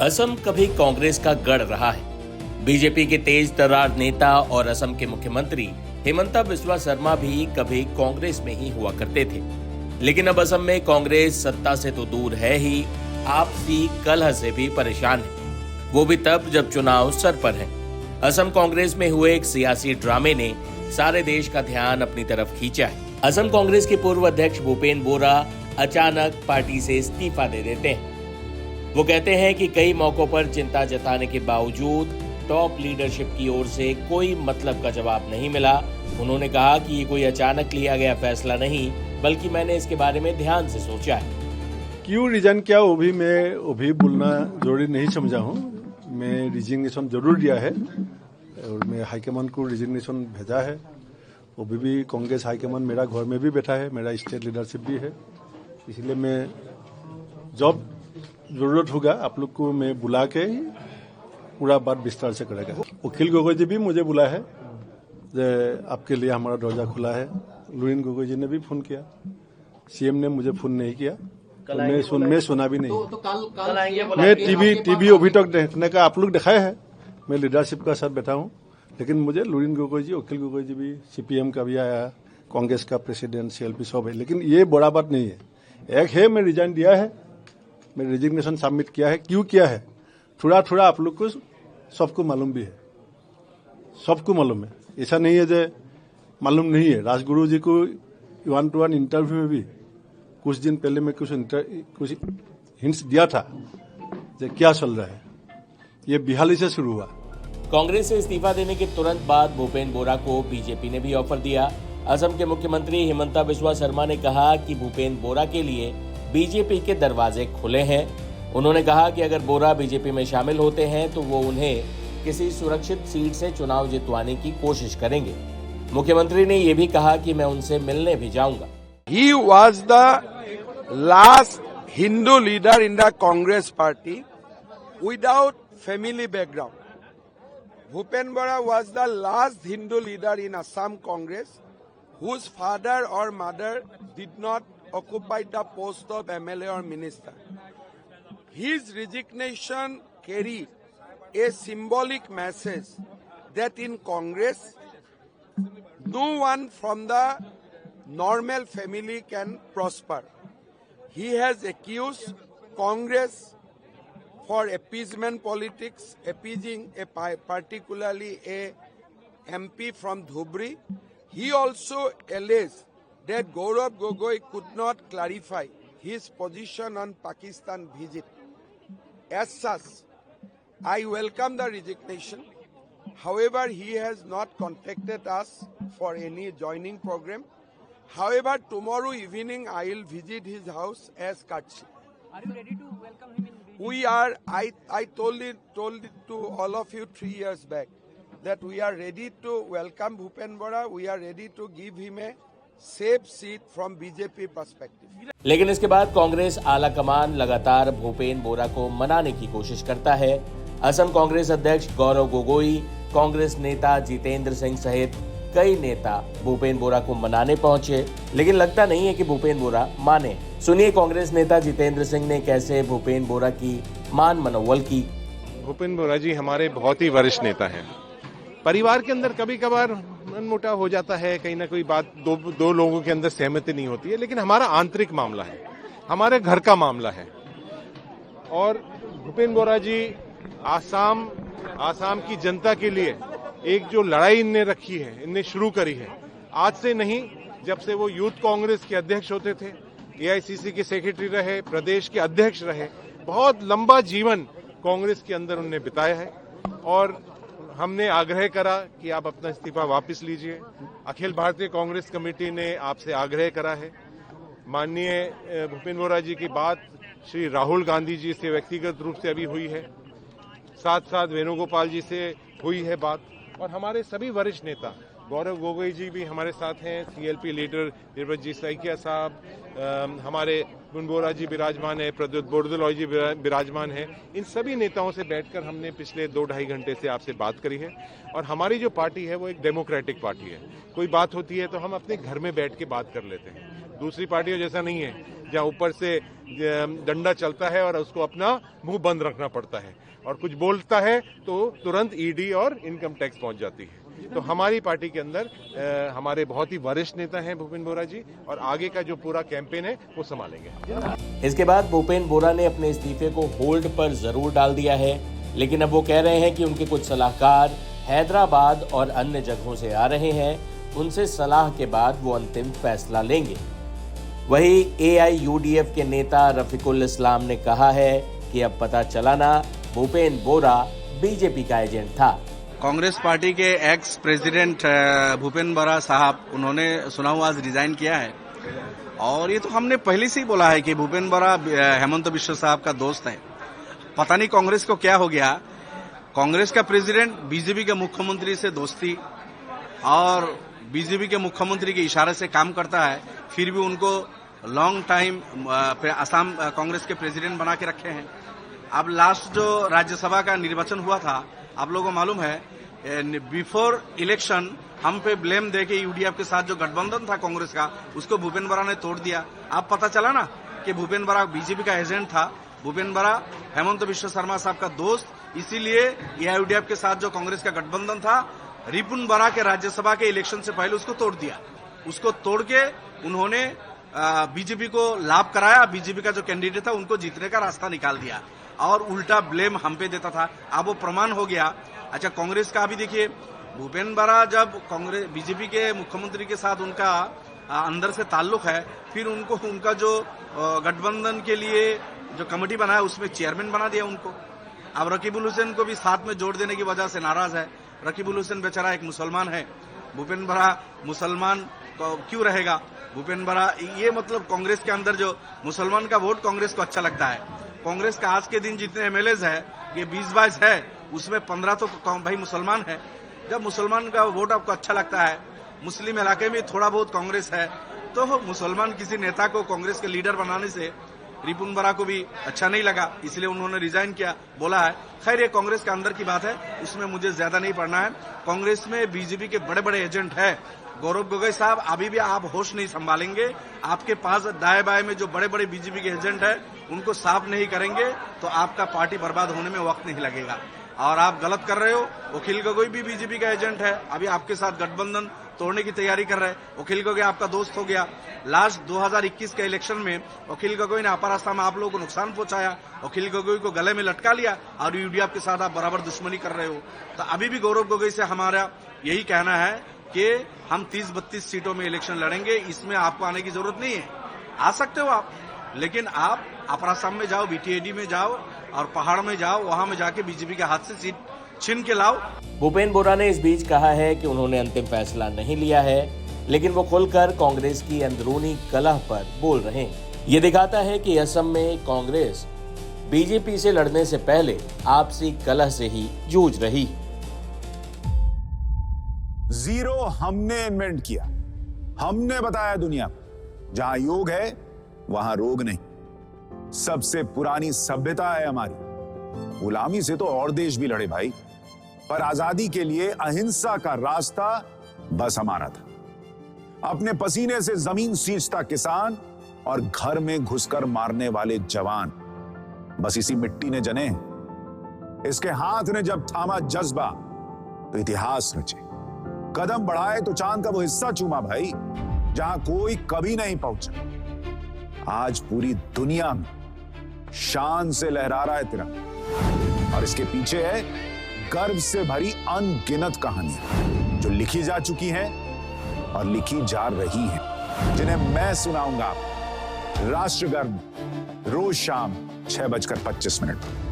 असम कभी कांग्रेस का गढ़ रहा है। बीजेपी के तेज तर्रार नेता और असम के मुख्यमंत्री हिमंता बिस्वा शर्मा भी कभी कांग्रेस में ही हुआ करते थे, लेकिन अब असम में कांग्रेस सत्ता से तो दूर है ही, आपसी कलह से भी परेशान है, वो भी तब जब चुनाव सर पर है। असम कांग्रेस में हुए एक सियासी ड्रामे ने सारे देश का ध्यान अपनी तरफ खींचा है। असम कांग्रेस के पूर्व अध्यक्ष भूपेन बोरा अचानक पार्टी से इस्तीफा दे देते हैं। वो कहते हैं कि कई मौकों पर चिंता जताने के बावजूद टॉप लीडरशिप की ओर से कोई मतलब का जवाब नहीं मिला। उन्होंने कहा कि ये कोई अचानक लिया गया फैसला नहीं, बल्कि मैंने इसके बारे में ध्यान से सोचा है। क्यों रिजाइन किया वो भी बोलना जरूरी नहीं समझा हूँ। मैं रिजिग्नेशन जरूर दिया है और मैं हाईकमान को रिजिग्नेशन भेजा है। वो भी कांग्रेस हाईकमान मेरा घर में भी बैठा है, मेरा स्टेट लीडरशिप भी है। इसलिए मैं जब जरूरत होगा आप लोग को मैं बुला के पूरा बात विस्तार से करेगा। अखिल गोगोई जी भी मुझे बुला है, आपके लिए हमारा दरवाजा खुला है। लुरिन गोगोई जी ने भी फोन किया, सीएम ने मुझे फोन नहीं किया, तो मैं सुना भी नहीं। मैं टीवी अभी तक देखने का आप लोग दिखाए है, मैं लीडरशिप का साथ बैठा हूँ, लेकिन मुझे लुरिन गोगोई जी, अखिल गोगोई जी भी, सीपीएम का भी आया, कांग्रेस का प्रेसिडेंट, सीएलपी सब है, लेकिन ये बड़ा बात नहीं है। एक है मैं रिजाइन दिया है, मैं रेजिग्नेशन सबमिट किया है। क्यों किया है थोड़ा थोड़ा आप लोग को सबको मालूम भी है, सबको मालूम है। ऐसा नहीं है जो मालूम नहीं है। राजगुरु जी को 1-to-1 इंटरव्यू में भी कुछ दिन पहले मैं कुछ हिंट्स दिया था जो क्या चल रहा है। ये बिहाली से शुरू हुआ। कांग्रेस से इस्तीफा देने के तुरंत बाद भूपेन बोरा को बीजेपी ने भी ऑफर दिया। असम के मुख्यमंत्री हिमंता बिस्वा शर्मा ने कहा कि भूपेन बोरा के लिए बीजेपी के दरवाजे खुले हैं। उन्होंने कहा कि अगर बोरा बीजेपी में शामिल होते हैं तो वो उन्हें किसी सुरक्षित सीट से चुनाव जितवाने की कोशिश करेंगे। मुख्यमंत्री ने ये भी कहा कि मैं उनसे मिलने भी जाऊंगा। He was the last Hindu leader in the Congress party without family background. Bhupen Bora was the last Hindu leader in Assam Congress whose father or mother did not occupied the post of MLA or minister. His resignation carried a symbolic message that in Congress, no one from the normal family can prosper. He has accused Congress for appeasement politics, appeasing particularly a MP from Dhubri. He also alleged that Gaurav Gogoi could not clarify his position on Pakistan visit. As such, I welcome the resignation. However, he has not contacted us for any joining program. However, tomorrow evening I will visit his house as courtesy. Are you ready to welcome him in? We are. I told it to all of you 3 years back that we are ready to welcome Bhupen Bora. We are ready to give him a safe seat from BJP perspective. लेकिन इसके बाद कांग्रेस आला कमान लगातार भूपेन बोरा को मनाने की कोशिश करता है। असम कांग्रेस अध्यक्ष गौरव गोगोई, कांग्रेस नेता जितेंद्र सिंह सहित कई नेता भूपेन बोरा को मनाने पहुंचे, लेकिन लगता नहीं है कि भूपेन बोरा माने। सुनिए कांग्रेस नेता जितेंद्र सिंह ने कैसे भूपेन बोरा की मान मनोवल की। भूपेन बोरा जी हमारे बहुत ही वरिष्ठ नेता हैं। परिवार के अंदर कभी कभार मनमुटाव हो जाता है, कहीं ना कोई बात दो लोगों के अंदर सहमति नहीं होती है, लेकिन हमारा आंतरिक मामला है, हमारे घर का मामला है। और भूपेन बोरा जी आसाम की जनता के लिए एक जो लड़ाई इनने रखी है, इनने शुरू करी है, आज से नहीं, जब से वो यूथ कांग्रेस के अध्यक्ष होते थे, एआईसीसी के सेक्रेटरी रहे, प्रदेश के अध्यक्ष रहे, बहुत लंबा जीवन कांग्रेस के अंदर उन्होंने बिताया है। और हमने आग्रह करा कि आप अपना इस्तीफा वापस लीजिए। अखिल भारतीय कांग्रेस कमेटी ने आपसे आग्रह करा है। माननीय भूपेन बोरा जी की बात श्री राहुल गांधी जी से व्यक्तिगत रूप से अभी हुई है, साथ साथ वेणुगोपाल जी से हुई है बात, और हमारे सभी वरिष्ठ नेता गौरव गोगोई जी भी हमारे साथ हैं, सीएलपी लीडर निर्वजी सैकिया साहब, हमारे बुनबोरा जी विराजमान है, प्रद्युत बोरदोलोई जी विराजमान है। इन सभी नेताओं से बैठकर हमने पिछले 2-2.5 घंटे से आपसे बात करी है। और हमारी जो पार्टी है वो एक डेमोक्रेटिक पार्टी है। कोई बात होती है तो हम अपने घर में बैठ के बात कर लेते हैं। दूसरी पार्टियों जैसा नहीं है जहां ऊपर से डंडा चलता है और उसको अपना मुंह बंद रखना पड़ता है, और कुछ बोलता है तो तुरंत ईडी और इनकम टैक्स पहुंच जाती है। तो हमारी पार्टी के अंदर हमारे बहुत ही वरिष्ठ नेता हैं भूपेन बोरा जी, और आगे का जो पूरा कैंपेन है वो संभालेंगे। इसके बाद भूपेन बोरा ने अपने इस्तीफे को होल्ड पर जरूर डाल दिया है, लेकिन अब वो कह रहे हैं कि उनके कुछ सलाहकार हैदराबाद और अन्य जगहों से आ रहे हैं, उनसे सलाह के बाद वो अंतिम फैसला लेंगे। वहीं AIUDF के नेता रफीकुल इस्लाम ने कहा है कि अब पता चला ना, भूपेन बोरा बीजेपी का एजेंट था। कांग्रेस पार्टी के एक्स प्रेसिडेंट भूपेन बोरा साहब, उन्होंने सुना हुआ आज रिजाइन किया है, और ये तो हमने पहले से ही बोला है कि भूपेन बोरा हेमंत बिश्व साहब का दोस्त है। पता नहीं कांग्रेस को क्या हो गया, कांग्रेस का प्रेसिडेंट बीजेपी के मुख्यमंत्री से दोस्ती और बीजेपी के मुख्यमंत्री के इशारे से काम करता है, फिर भी उनको लॉन्ग टाइम असम कांग्रेस के प्रेसिडेंट बना के रखे हैं। अब लास्ट जो राज्यसभा का निर्वाचन हुआ था, आप लोगों को मालूम है, बिफोर इलेक्शन हम पे ब्लेम देके यूडीएफ के साथ जो गठबंधन था कांग्रेस का, उसको भूपेन बोरा ने तोड़ दिया। अब पता चला ना कि भूपेन बोरा बीजेपी का एजेंट था, भूपेन बोरा हेमंत बिश्व शर्मा साहब का दोस्त, इसीलिए एआईयूडीएफ के साथ जो कांग्रेस का गठबंधन था, रिपुन बोरा के राज्यसभा के इलेक्शन से पहले उसको तोड़ दिया। उसको तोड़ के उन्होंने बीजेपी को लाभ कराया, बीजेपी का जो कैंडिडेट था उनको जीतने का रास्ता निकाल दिया, और उल्टा ब्लेम हम पे देता था। अब वो प्रमाण हो गया। अच्छा, कांग्रेस का भी देखिए, भूपेन बोरा जब कांग्रेस बीजेपी के मुख्यमंत्री के साथ उनका अंदर से ताल्लुक है, फिर उनको उनका जो गठबंधन के लिए जो कमेटी बनाया उसमें चेयरमैन बना दिया उनको। अब रकीबुल हुसैन को भी साथ में जोड़ देने की वजह से नाराज है। रकीबुल हुसैन बेचारा एक मुसलमान है, भूपेन बोरा मुसलमान क्यों रहेगा? भूपेन बोरा ये मतलब कांग्रेस के अंदर जो मुसलमान का वोट कांग्रेस को अच्छा लगता है। कांग्रेस का आज के दिन जितने एमएलएज है, ये 20-22 है, उसमें 15 तो भाई मुसलमान है। जब मुसलमान का वोट आपको अच्छा लगता है, मुस्लिम इलाके में थोड़ा बहुत कांग्रेस है, तो मुसलमान किसी नेता को कांग्रेस के लीडर बनाने से रिपुन बोरा को भी अच्छा नहीं लगा, इसलिए उन्होंने रिजाइन किया, बोला है। खैर, ये कांग्रेस के अंदर की बात है, उसमें मुझे ज्यादा नहीं पढ़ना है। कांग्रेस में बीजेपी के बड़े बड़े एजेंट है। गौरव गोगोई साहब, अभी भी आप होश नहीं संभालेंगे, आपके पास दाएं बाएं में जो बड़े बड़े बीजेपी के एजेंट है उनको साफ नहीं करेंगे तो आपका पार्टी बर्बाद होने में वक्त नहीं लगेगा। और आप गलत कर रहे हो। अखिल गोगोई भी बीजेपी का एजेंट है, अभी आपके साथ गठबंधन तोड़ने की तैयारी कर रहे हैं। अखिल गोगोई आपका दोस्त हो गया। लास्ट 2021 के इलेक्शन में अखिल गोगोई ने अपर आसाम में आप लोगों को नुकसान पहुंचाया, अखिल गोगोई को गले में लटका लिया, और यूडीएफ के साथ आप बराबर दुश्मनी कर रहे हो। तो अभी भी गौरव गोगोई से हमारा यही कहना है कि हम 30-32 सीटों में इलेक्शन लड़ेंगे, इसमें आपको आने की जरूरत नहीं है। आ सकते हो आप, लेकिन आप अपर आसाम में जाओ, बीटीएडी में जाओ और पहाड़ में जाओ, वहां में जाके बीजेपी के हाथ से सीट छीन के लाओ। भूपेन बोरा ने इस बीच कहा है कि उन्होंने अंतिम फैसला नहीं लिया है, लेकिन वो खुलकर कांग्रेस की अंदरूनी कलह पर बोल रहे हैं। ये दिखाता है कि असम में कांग्रेस बीजेपी से लड़ने से पहले आपसी कलह से ही जूझ रही। जीरो हमने इन्वेंट किया, हमने बताया दुनिया को, जहां योग है वहां रोग नहीं। सबसे पुरानी सभ्यता है हमारी। गुलामी से तो और देश भी लड़े भाई, पर आजादी के लिए अहिंसा का रास्ता बस हमारा था। अपने पसीने से जमीन सींचता किसान और घर में घुसकर मारने वाले जवान, बस इसी मिट्टी ने जने। इसके हाथ ने जब थामा जज्बा तो इतिहास रचे। कदम बढ़ाए तो चांद का वो हिस्सा चूमा भाई, जहां कोई कभी नहीं पहुंचा। आज पूरी दुनिया में शान से लहरा रहा है तिरंगा, और इसके पीछे है गर्व से भरी अनगिनत कहानियां जो लिखी जा चुकी हैं और लिखी जा रही हैं, जिन्हें मैं सुनाऊंगा राष्ट्रगर्व रोज शाम 6:25 पर।